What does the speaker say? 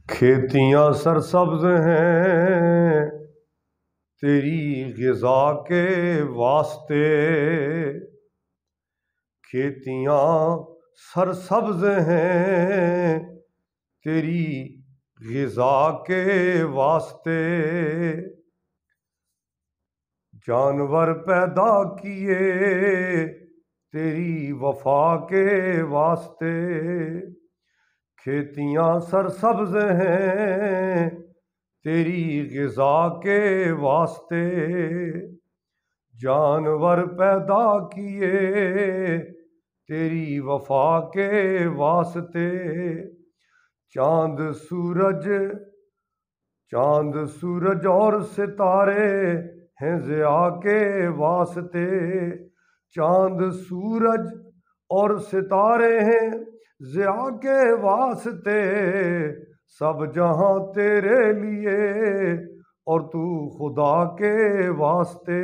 کھیتیاں سرسبز ہیں تیری غذا کے واسطے، کھیتیاں سرسبز ہیں تیری غذا کے واسطے، جانور پیدا کیے تیری وفا کے واسطے، کھیتیاں سرسبز ہیں تیری غذا کے واسطے، جانور پیدا کیے تیری وفا کے واسطے، چاند سورج اور ستارے ہیں ضیاء کے واسطے، چاند سورج اور ستارے ہیں ضیاء کے واسطے، سب جہاں تیرے لیے اور تو خدا کے واسطے،